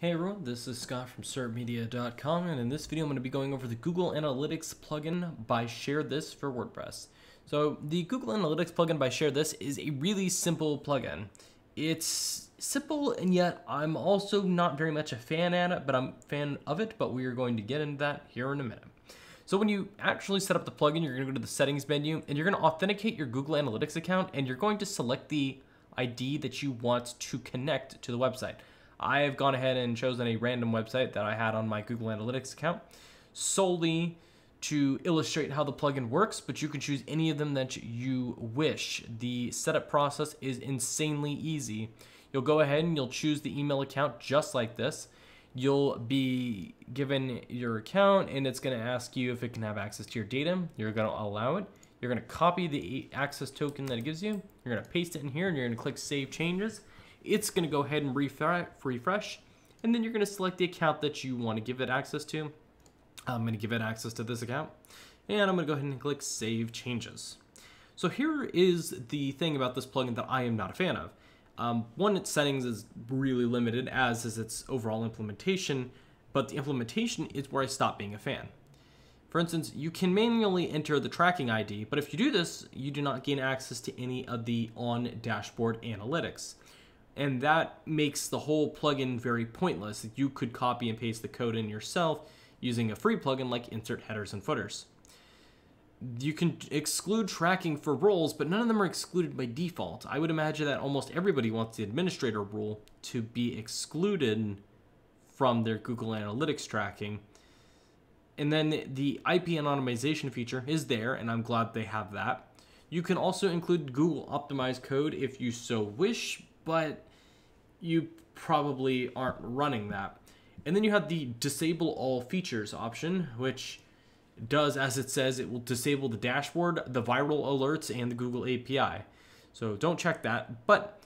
Hey everyone, this is Scott from SertMedia.com, and in this video I'm going to be going over the Google Analytics plugin by ShareThis for WordPress. So the Google Analytics plugin by ShareThis is a really simple plugin. It's simple, and yet I'm also not very much a fan of it, but we are going to get into that here in a minute. So when you actually set up the plugin, you're going to go to the settings menu and you're going to authenticate your Google Analytics account, and you're going to select the ID that you want to connect to the website. I have gone ahead and chosen a random website that I had on my Google Analytics account solely to illustrate how the plugin works, but you can choose any of them that you wish. The setup process is insanely easy. You'll go ahead and you'll choose the email account just like this. You'll be given your account and it's going to ask you if it can have access to your data. You're going to allow it. You're going to copy the access token that it gives you. You're going to paste it in here and you're going to click Save Changes. It's going to go ahead and refresh, and then you're going to select the account that you want to give it access to. I'm going to give it access to this account, and I'm going to go ahead and click Save Changes. So here is the thing about this plugin that I am not a fan of. One, its settings is really limited, as is its overall implementation, but the implementation is where I stop being a fan. For instance, you can manually enter the tracking ID, but if you do this, you do not gain access to any of the on-dashboard analytics. And that makes the whole plugin very pointless. You could copy and paste the code in yourself using a free plugin like Insert Headers and Footers. You can exclude tracking for roles, but none of them are excluded by default. I would imagine that almost everybody wants the administrator role to be excluded from their Google Analytics tracking. And then the IP anonymization feature is there, and I'm glad they have that. You can also include Google optimized code if you so wish, but you probably aren't running that. And then you have the disable all features option, which does as it says. It will disable the dashboard, the viral alerts, and the Google API. So don't check that. But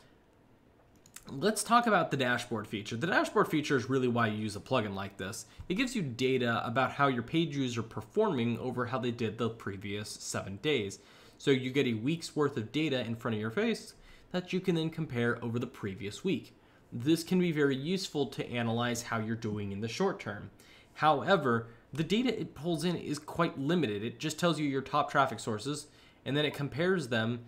let's talk about the dashboard feature. The dashboard feature is really why you use a plugin like this. It gives you data about how your page views are performing over how they did the previous 7 days. So you get a week's worth of data in front of your face that you can then compare over the previous week. This can be very useful to analyze how you're doing in the short term. However, the data it pulls in is quite limited. It just tells you your top traffic sources, and then it compares them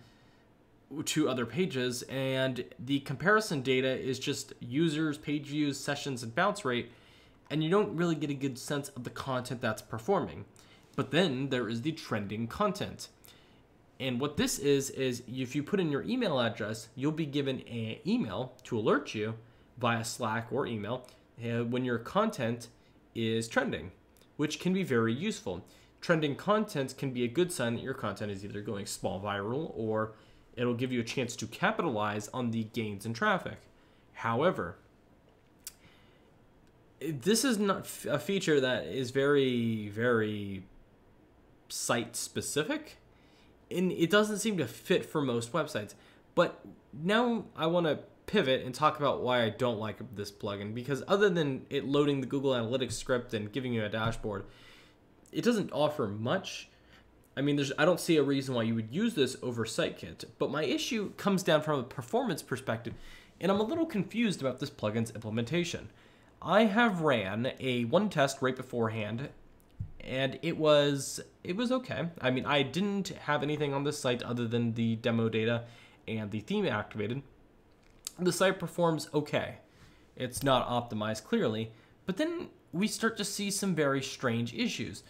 to other pages, and the comparison data is just users, page views, sessions, and bounce rate, and you don't really get a good sense of the content that's performing. But then there is the trending content. And what this is if you put in your email address, you'll be given an email to alert you via Slack or email when your content is trending, which can be very useful. Trending content can be a good sign that your content is either going small viral, or it'll give you a chance to capitalize on the gains in traffic. However, this is not a feature that is very, very site specific. And it doesn't seem to fit for most websites. But now I want to pivot and talk about why I don't like this plugin, because other than it loading the Google Analytics script and giving you a dashboard, it doesn't offer much. I mean, I don't see a reason why you would use this over SiteKit. But my issue comes down from a performance perspective, and I'm a little confused about this plugin's implementation. I have ran one test right beforehand, and it was okay. I mean, I didn't have anything on this site other than the demo data and the theme activated. The site performs okay. It's not optimized clearly, but then we start to see some very strange issues.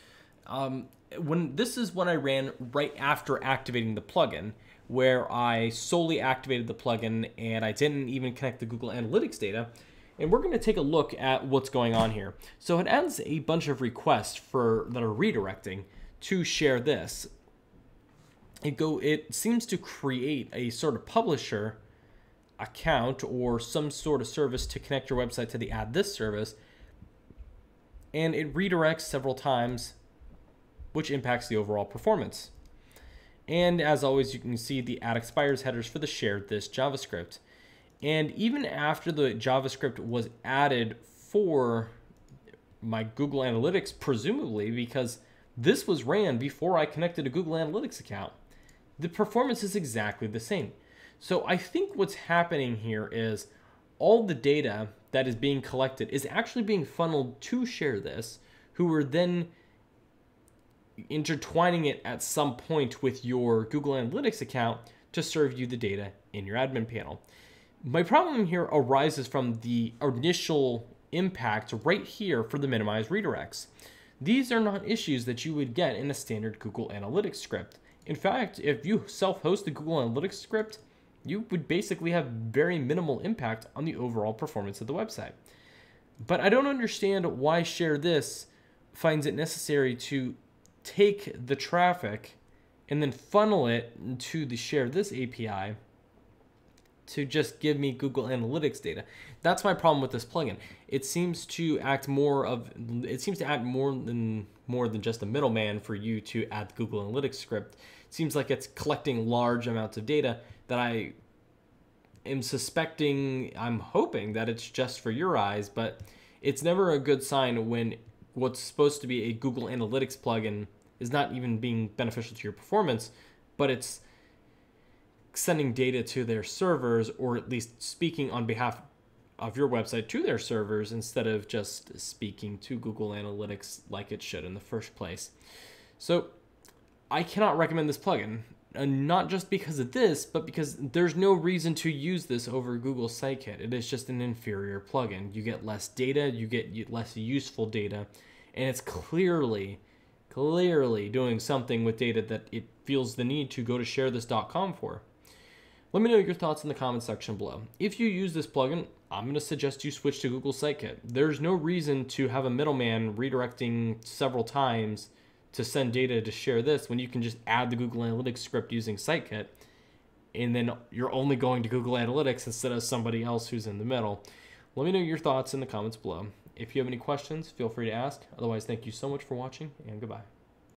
This is when I ran right after activating the plugin, where I solely activated the plugin and I didn't even connect the Google Analytics data. And we're going to take a look at what's going on here. So it adds a bunch of requests that are redirecting to ShareThis. It seems to create a sort of publisher account or some sort of service to connect your website to the Add This service. And it redirects several times, which impacts the overall performance. And as always, you can see the add expires headers for the ShareThis JavaScript. And even after the JavaScript was added for my Google Analytics, presumably because this was ran before I connected a Google Analytics account, the performance is exactly the same. So I think what's happening here is all the data that is being collected is actually being funneled to ShareThis, who are then intertwining it at some point with your Google Analytics account to serve you the data in your admin panel. My problem here arises from the initial impact right here for the minimized redirects. These are not issues that you would get in a standard Google Analytics script. In fact, if you self-host the Google Analytics script, you would basically have very minimal impact on the overall performance of the website. But I don't understand why ShareThis finds it necessary to take the traffic and then funnel it to the ShareThis API to just give me Google Analytics data. That's my problem with this plugin. It seems to act more than just a middleman for you to add the Google Analytics script. It seems like it's collecting large amounts of data that I am suspecting, I'm hoping that it's just for your eyes, but it's never a good sign when what's supposed to be a Google Analytics plugin is not even being beneficial to your performance, but it's sending data to their servers, or at least speaking on behalf of your website to their servers instead of just speaking to Google Analytics like it should in the first place. So I cannot recommend this plugin, and not just because of this, but because there's no reason to use this over Google Sitekit. It is just an inferior plugin. You get less data, you get less useful data, and it's clearly doing something with data that it feels the need to go to sharethis.com for. Let me know your thoughts in the comment section below. If you use this plugin, I'm going to suggest you switch to Google Sitekit. There's no reason to have a middleman redirecting several times to send data to ShareThis when you can just add the Google Analytics script using Sitekit, and then you're only going to Google Analytics instead of somebody else who's in the middle. Let me know your thoughts in the comments below. If you have any questions, feel free to ask. Otherwise, thank you so much for watching, and goodbye.